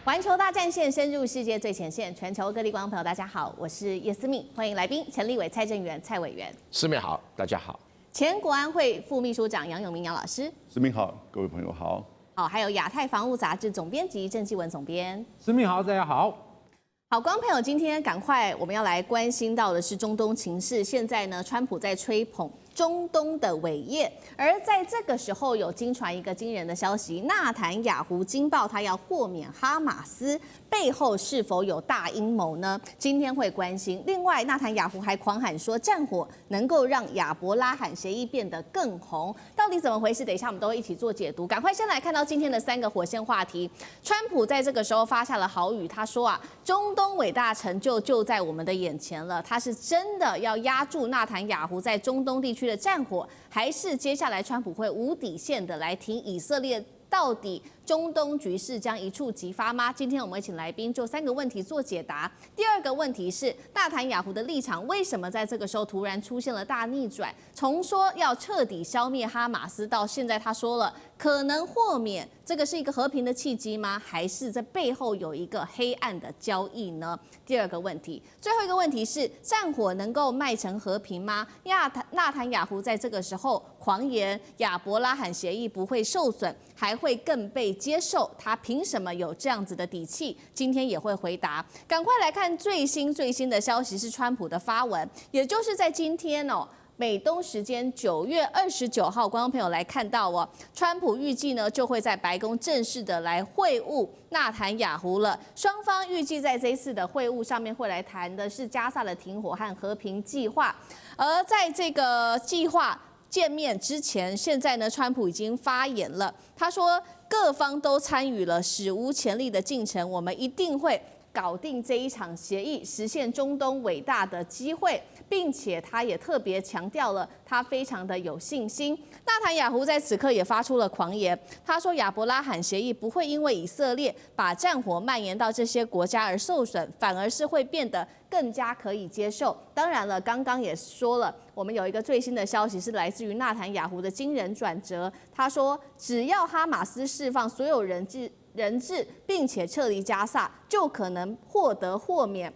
环球大战线深入世界最前线，全球各地观众朋友，大家好，我是叶思密，欢迎来宾陈立伟、蔡正元、蔡委员。思密好，大家好。前国安会副秘书长杨永明杨老师。思密好，各位朋友好。好，还有亚太防务杂志总编辑郑继文总编。思密好，大家好。好，观众朋友，今天赶快我们要来关心到的是中东情势。现在呢，川普在吹捧中东的伟业，而在这个时候有惊传一个惊人的消息，纳坦雅胡惊爆他要豁免哈马斯，背后是否有大阴谋呢？今天会关心。另外，纳坦雅胡还狂喊说战火能够让亚伯拉罕协议变得更红，到底怎么回事？等一下我们都会一起做解读。赶快先来看到今天的3个火线话题。川普在这个时候发下了豪语，他说啊，中东伟大成就就在我们的眼前了。他是真的要压住纳坦雅胡在中东地区的战火，还是接下来川普会无底线的来挺以色列？到底中东局势将一触即发吗？今天我们会请来宾就3个问题做解答。第2个问题是纳坦雅胡的立场为什么在这个时候突然出现了大逆转？从说要彻底消灭哈马斯，到现在他说了可能豁免，这个是一个和平的契机吗？还是在背后有一个黑暗的交易呢？第2个问题，最后一个问题是战火能够迈成和平吗？纳坦雅胡在这个时候狂言亚伯拉罕协议不会受损，还会更被接受，他凭什么有这样子的底气？今天也会回答。赶快来看最新的消息是川普的发文，也就是在今天哦。美东时间9月29号，观众朋友来看到哦，川普预计呢就会在白宫正式的来会晤纳坦雅胡了。双方预计在这一次的会晤上面会来谈的是加萨的停火和和平计划，而在这个计划见面之前，现在呢，川普已经发言了，他说各方都参与了史无前例的进程，我们一定会搞定这一场协议，实现中东伟大的机会，并且他也特别强调了他非常的有信心。纳坦雅胡在此刻也发出了狂言，他说亚伯拉罕协议不会因为以色列把战火蔓延到这些国家而受损，反而是会变得更加可以接受。当然了，刚刚也说了，我们有一个最新的消息是来自于纳坦雅胡的惊人转折，他说只要哈马斯释放所有人质，并且撤离加萨，就可能获得豁免。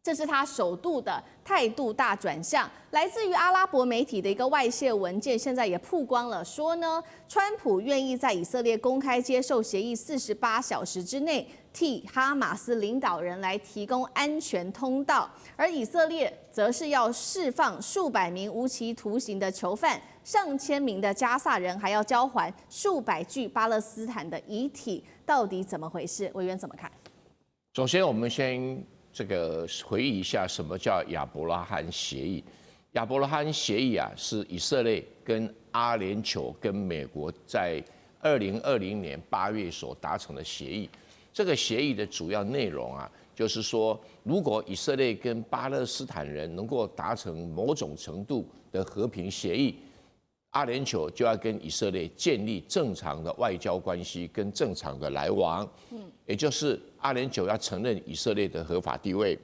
这是他首度的态度大转向。来自于阿拉伯媒体的一个外泄文件，现在也曝光了，说呢，川普愿意在以色列公开接受协议48小时之内，替哈马斯领导人来提供安全通道，而以色列则是要释放数百名无期徒刑的囚犯，上千名的加萨人，还要交还数百具巴勒斯坦的遗体，到底怎么回事？委员怎么看？首先，我们先回忆一下什么叫亚伯拉罕协议。亚伯拉罕协议啊，是以色列跟阿联酋跟美国在2020年8月所达成的协议。这个协议的主要内容啊，就是说，如果以色列跟巴勒斯坦人能够达成某种程度的和平协议，阿联酋就要跟以色列建立正常的外交关系跟正常的来往，也就是阿联酋要承认以色列的合法地位。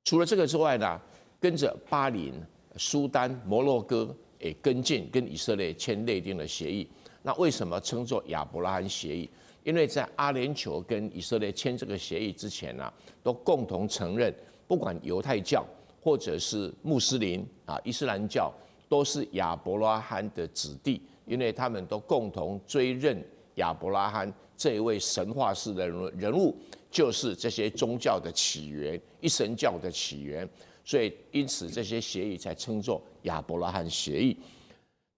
除了这个之外呢，跟着巴林、苏丹、摩洛哥也跟进跟以色列签内定的协议。那为什么称作亚伯拉罕协议？因为在阿联酋跟以色列签这个协议之前呢，都共同承认，不管犹太教或者是穆斯林啊、伊斯兰教，都是亚伯拉罕的子弟，因为他们都共同追认亚伯拉罕这一位神话式的人物，就是这些宗教的起源，一神教的起源。所以，因此这些协议才称作亚伯拉罕协议。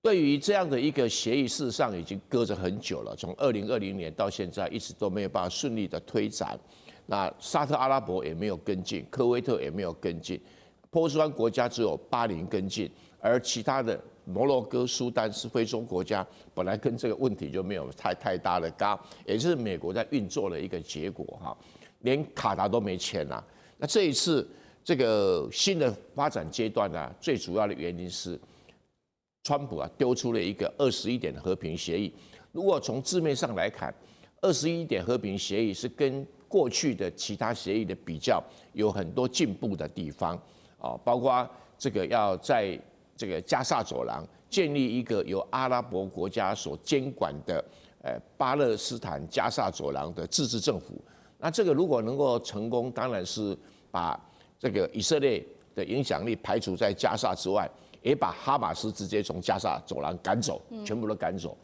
对于这样的一个协议，事实上已经搁着很久了，从2020年到现在，一直都没有办法顺利的推展。那沙特阿拉伯也没有跟进，科威特也没有跟进，波斯湾国家只有巴林跟进，而其他的摩洛哥、苏丹是非洲国家，本来跟这个问题就没有太大的嘎，也就是美国在运作的一个结果哈。连卡达都没签啊。那这一次这个新的发展阶段呢，最主要的原因是，川普啊丢出了一个21点的和平协议。如果从字面上来看，21点和平协议是跟过去的其他协议的比较有很多进步的地方啊，包括这个要在这个加萨走廊建立一个由阿拉伯国家所监管的巴勒斯坦加萨走廊的自治政府那这个如果能够成功，当然是把这个以色列的影响力排除在加沙之外，也把哈马斯直接从加沙走廊赶走，全部都赶走。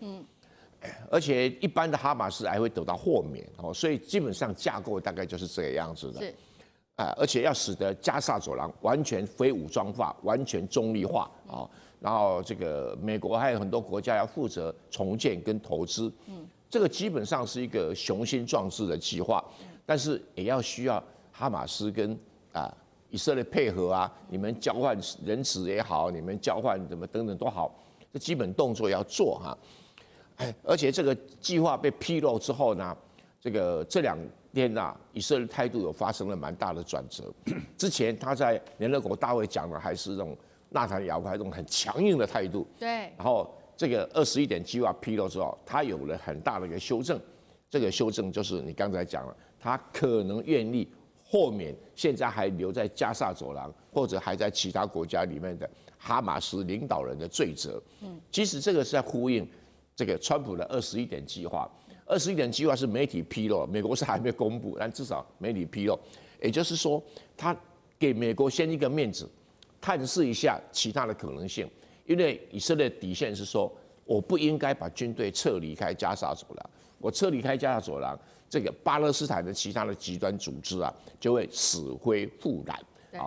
而且一般的哈马斯还会得到豁免哦，所以基本上架构大概就是这个样子的。是。而且要使得加沙走廊完全非武装化、完全中立化啊。然后这个美国还有很多国家要负责重建跟投资。这个基本上是一个雄心壮志的计划，但是也要需要哈马斯跟以色列配合啊，你们交换人质也好，你们交换怎么等等都好，这基本动作要做哈。而且这个计划被披露之后呢，这2天以色列态度有发生了蛮大的转折。之前他在联合国大会讲的还是那种纳坦雅胡那种很强硬的态度，对。然后这个21点计划披露之后，他有了很大的一个修正。这个修正就是你刚才讲了，他可能愿意豁免现在还留在加沙走廊或者还在其他国家里面的哈马斯领导人的罪责。其实这个是在呼应这个川普的21点计划。21点计划是媒体披露，美国是还没公布，但至少媒体披露。也就是说，他给美国先一个面子，探视一下其他的可能性。因为以色列底线是说，我不应该把军队撤离开加沙走廊，我撤离开加沙走廊，这个巴勒斯坦的其他的极端组织就会死灰复燃。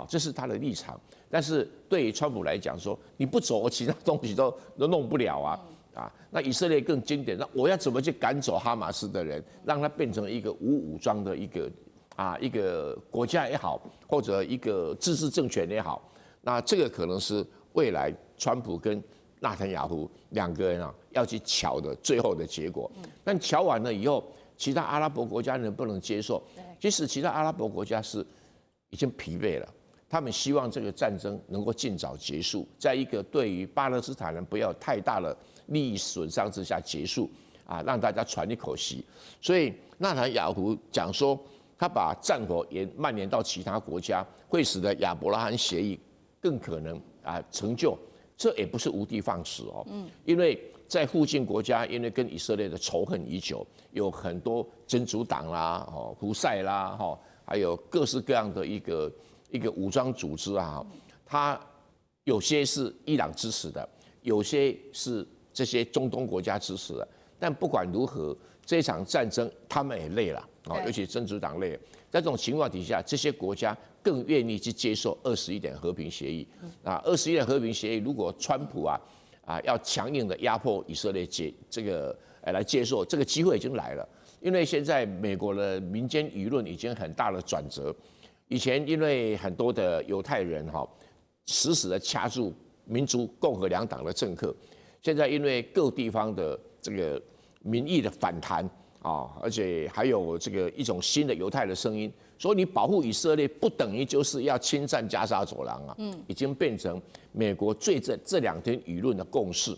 这是他的立场。但是对于川普来讲说，你不走，我其他东西都弄不了啊。那以色列更经典，那我要怎么去赶走哈马斯的人，让他变成一个无武装的一个国家也好，或者一个自治政权也好，那这个可能是未来川普跟纳坦雅胡2个人要去瞧的最后的结果。但瞧完了以后，其他阿拉伯国家能不能接受？其实其他阿拉伯国家是已经疲惫了。他们希望这个战争能够尽早结束，在一个对于巴勒斯坦人不要太大的利益损伤之下结束，让大家喘一口气。所以纳坦雅胡讲说，他把战火蔓延到其他国家，会使得亚伯拉罕协议更可能成就。这也不是无的放矢哦，因为在附近国家，因为跟以色列的仇恨已久，有很多真主党啦、胡塞啦、还有各式各样的一个武装组织它有些是伊朗支持的，有些是这些中东国家支持的。但不管如何，这场战争他们也累了尤其真主党累了。在这种情况底下，这些国家更愿意去接受21点和平协议。21点和平协议，如果川普要强硬的压迫以色列来接受，这个机会已经来了。因为现在美国的民间舆论已经很大的转折。以前因为很多的犹太人死死的掐住民主共和2党的政客，现在因为各地方的这个民意的反弹而且还有这个一种新的犹太的声音，所以你保护以色列不等于就是要侵占加沙走廊已经变成美国这2天舆论的共识。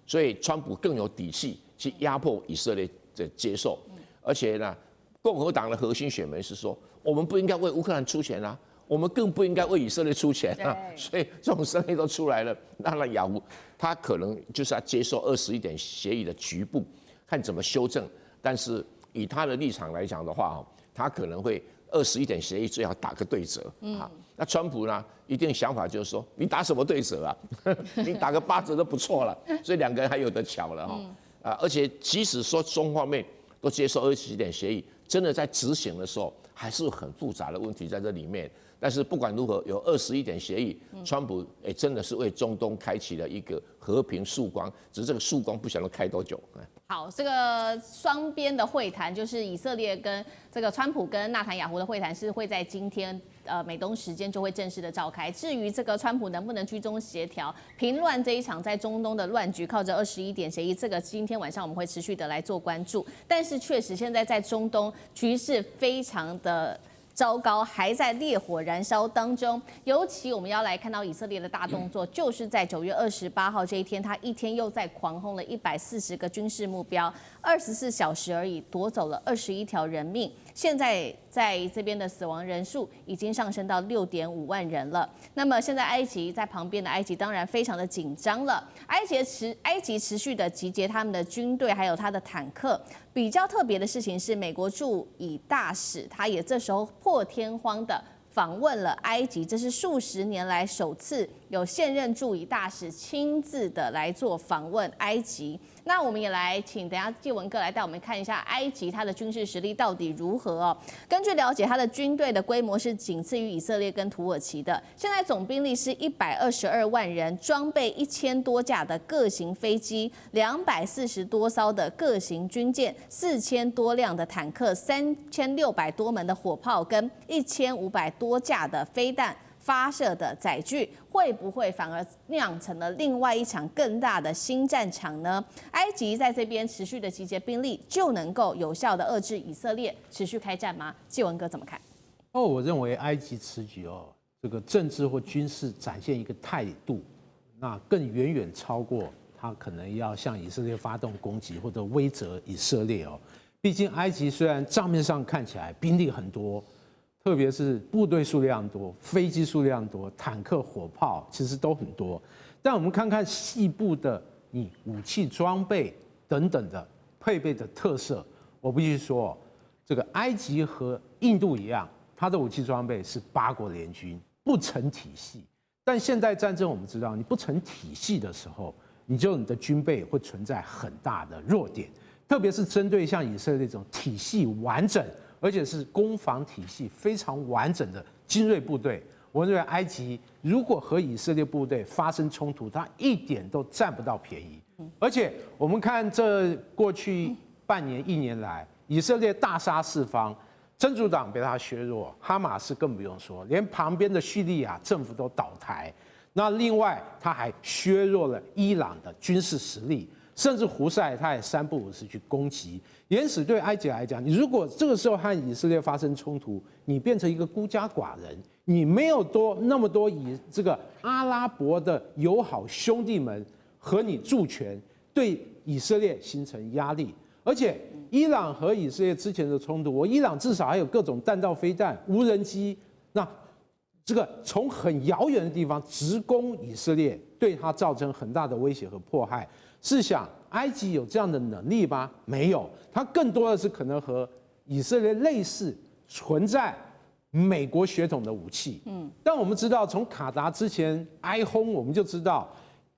所以川普更有底气去压迫以色列的接受，而且呢，共和党的核心选民是说，我们不应该为乌克兰出钱我们更不应该为以色列出钱所以这种声音都出来了。那雅胡他可能就是要接受21点协议的局部，看怎么修正。但是以他的立场来讲的话他可能会21点协议最好打个对折那川普呢，一定想法就是说，你打什么对折你打个8折都不错了。所以2个人还有得瞧了而且即使说双方面都接受21点协议，真的在执行的时候还是有很复杂的问题在这里面。但是不管如何，有21点协议，川普真的是为中东开启了一个和平曙光，只是这个曙光不晓得开多久。好，这个双边的会谈，就是以色列跟这个川普跟纳坦雅胡的会谈，是会在今天美东时间就会正式的召开。至于这个川普能不能居中协调平乱这一场在中东的乱局，靠着21点协议，这个今天晚上我们会持续的来做关注。但是确实现在在中东局势非常的糟糕，还在烈火燃烧当中。尤其我们要来看到以色列的大动作，就是在9月28号这一天，他一天又在狂轰了140个军事目标。24小时而已，夺走了21条人命。现在在这边的死亡人数已经上升到6.5万人了。那么现在埃及在旁边的埃及当然非常的紧张了。埃及持续的集结他们的军队，还有他的坦克。比较特别的事情是，美国驻以大使他也这时候破天荒的访问了埃及，这是数十年来首次有现任驻以大使亲自的来做访问埃及。那我们也来请等一下介文哥来带我们看一下埃及它的军事实力到底如何哦。根据了解，它的军队的规模是仅次于以色列跟土耳其的。现在总兵力是122万人，装备1000多架的各型飞机，240多艘的各型军舰，4000多辆的坦克，3600多门的火炮，跟1500多架的飞弹发射的载具，会不会反而酿成了另外一场更大的新战场呢？埃及在这边持续的集结兵力，就能够有效的遏制以色列持续开战吗？介文哥怎么看？我认为埃及此举这个政治或军事展现一个态度，那更远远超过他可能要向以色列发动攻击或者威慑以色列毕竟埃及虽然账面上看起来兵力很多。特别是部队数量多、飞机数量多、坦克、火炮其实都很多，但我们看看细部的你武器装备等等的配备的特色，我必须说，这个埃及和印度一样，它的武器装备是8国联军，不成体系。但现代战争我们知道，你不成体系的时候，你的军备会存在很大的弱点，特别是针对像以色列这种体系完整。而且是攻防体系非常完整的精锐部队，我认为埃及如果和以色列部队发生冲突，它一点都占不到便宜。而且我们看这过去半年、1年来，以色列大杀四方，真主党被他削弱，哈马斯更不用说，连旁边的叙利亚政府都倒台。那另外，他还削弱了伊朗的军事实力。甚至胡塞他也3不5时去攻击，因此对埃及来讲，你如果这个时候和以色列发生冲突，你变成一个孤家寡人，你没有那么多以这个阿拉伯的友好兄弟们和你助拳，对以色列形成压力。而且伊朗和以色列之前的冲突，伊朗至少还有各种弹道飞弹、无人机，那这个从很遥远的地方直攻以色列，对它造成很大的威胁和迫害。试想，埃及有这样的能力吗？没有，它更多的是可能和以色列类似，存在美国血统的武器。但我们知道，从卡达之前哀轰，我们就知道，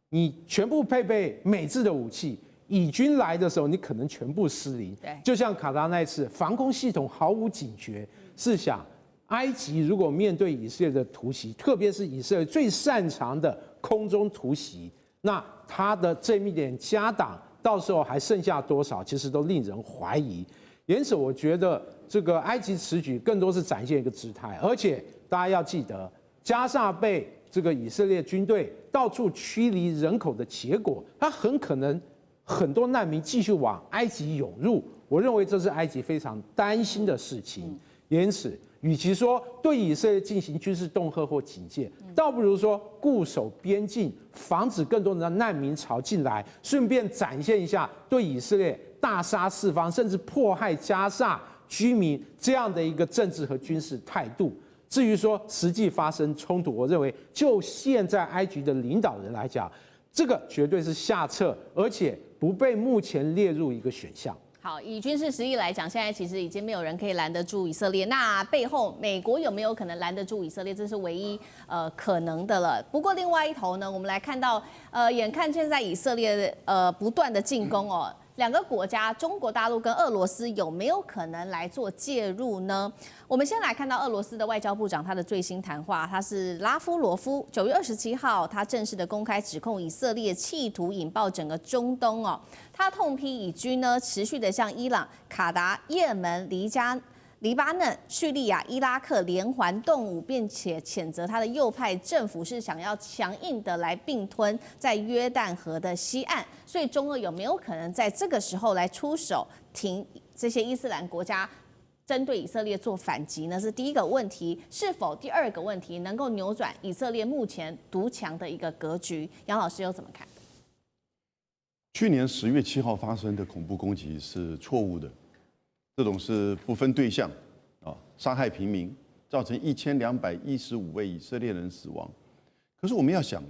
你全部配备美制的武器，以军来的时候，你可能全部失灵。就像卡达那一次，防空系统毫无警觉。试想，埃及如果面对以色列的突袭，特别是以色列最擅长的空中突袭，那他的这一点家当，到时候还剩下多少，其实都令人怀疑。因此，我觉得这个埃及此举更多是展现一个姿态，而且大家要记得，加沙被这个以色列军队到处驱离人口的结果，它很可能很多难民继续往埃及涌入。我认为这是埃及非常担心的事情。因此，与其说对以色列进行军事恫吓或警戒，倒不如说固守边境，防止更多的难民潮进来，顺便展现一下对以色列大杀四方，甚至迫害加沙居民这样的一个政治和军事态度。至于说实际发生冲突，我认为就现在埃及的领导人来讲，这个绝对是下策，而且不被目前列入一个选项。好，以军事实力来讲，现在其实已经没有人可以拦得住以色列。那背后美国有没有可能拦得住以色列？这是唯一可能的了。不过另外一头呢，我们来看到眼看现在以色列不断的进攻哦。两个国家，中国大陆跟俄罗斯有没有可能来做介入呢？我们先来看到俄罗斯的外交部长他的最新谈话，他是拉夫罗夫，9月27号，他正式的公开指控以色列企图引爆整个中东哦。他痛批以军呢持续的向伊朗、卡达、也门、黎巴嫩、叙利亚、伊拉克连环动武，并且谴责他的右派政府是想要强硬的来并吞在约旦河的西岸，所以中俄有没有可能在这个时候来出手停这些伊斯兰国家针对以色列做反击呢？是第一个问题。是否第二个问题能够扭转以色列目前独强的一个格局？杨老师又怎么看？去年10月7号发生的恐怖攻击是错误的，这种是不分对象啊，杀害平民，造成1215位以色列人死亡。可是我们要想，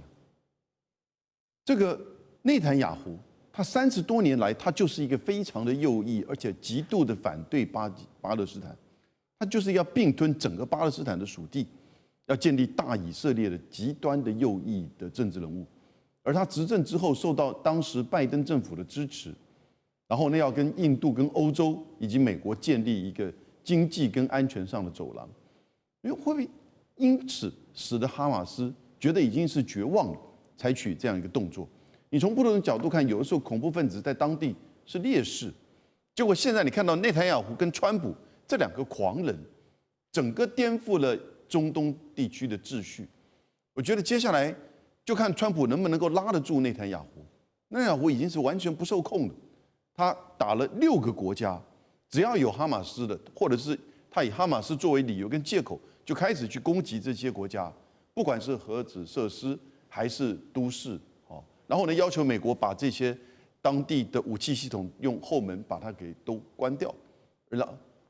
这个内塔尼亚胡他30多年来，他就是一个非常的右翼，而且极度的反对巴勒斯坦，他就是要并吞整个巴勒斯坦的属地，要建立大以色列的极端的右翼的政治人物。而他执政之后，受到当时拜登政府的支持，然后呢，要跟印度、跟欧洲以及美国建立一个经济跟安全上的走廊，因为会不会因此使得哈马斯觉得已经是绝望了，采取这样一个动作？你从不同的角度看，有的时候恐怖分子在当地是劣势，结果现在你看到内塔尼亚胡跟川普这两个狂人，整个颠覆了中东地区的秩序。我觉得接下来就看川普能不能够拉得住内塔尼亚胡。内塔尼亚胡已经是完全不受控的，他打了6个国家，只要有哈马斯的，或者是他以哈马斯作为理由跟借口，就开始去攻击这些国家，不管是核子设施还是都市，然后呢，要求美国把这些当地的武器系统用后门把它给都关掉，让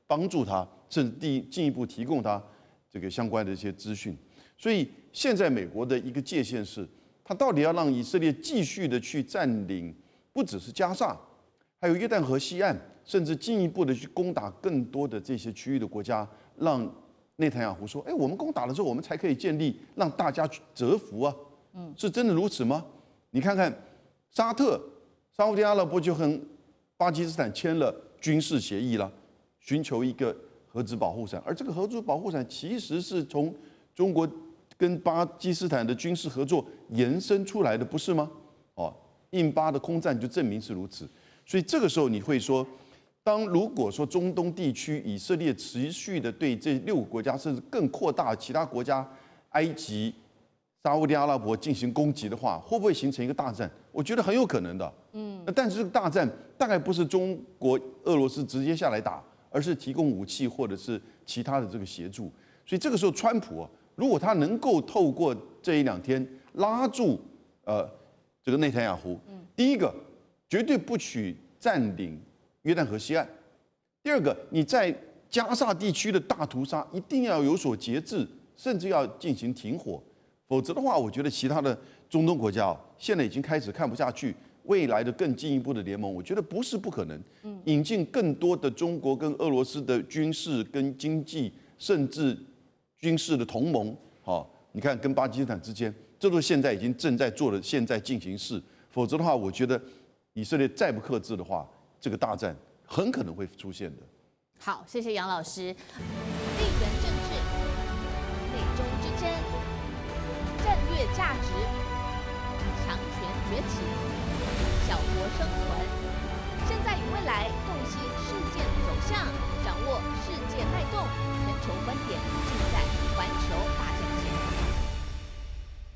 帮助他，甚至进一步提供他这个相关的一些资讯。所以现在美国的一个界限是，他到底要让以色列继续的去占领，不只是加沙，还有约旦河西岸，甚至进一步的去攻打更多的这些区域的国家，让内塔尼亚胡说：“哎，我们攻打了之后，我们才可以建立，让大家去折服啊。”是真的如此吗？你看看沙烏地阿拉伯就和巴基斯坦签了军事协议了，寻求一个核子保护伞，而这个核子保护伞其实是从中国跟巴基斯坦的军事合作延伸出来的，不是吗？印巴的空战就证明是如此。所以这个时候你会说，如果说中东地区以色列持续的对这6个国家，甚至更扩大其他国家，埃及、沙烏地阿拉伯进行攻击的话，会不会形成一个大战？我觉得很有可能的。但是这个大战大概不是中国、俄罗斯直接下来打，而是提供武器或者是其他的这个协助。所以这个时候，川普如果他能够透过这1-2天拉住这个内塔尼亚胡，第一个绝对不许占领约旦河西岸；第二个，你在加沙地区的大屠杀一定要有所节制，甚至要进行停火。否则的话，我觉得其他的中东国家现在已经开始看不下去，未来的更进一步的联盟，我觉得不是不可能。引进更多的中国跟俄罗斯的军事跟经济，甚至军事的同盟，你看跟巴基斯坦之间，这都现在已经正在做的现在进行式。否则的话，我觉得以色列再不克制的话，这个大战很可能会出现的。好，谢谢杨老师。地缘政治、美中之争、战略价值、强权崛起、小国生存，现在与未来洞悉事件走向，掌握世界脉动。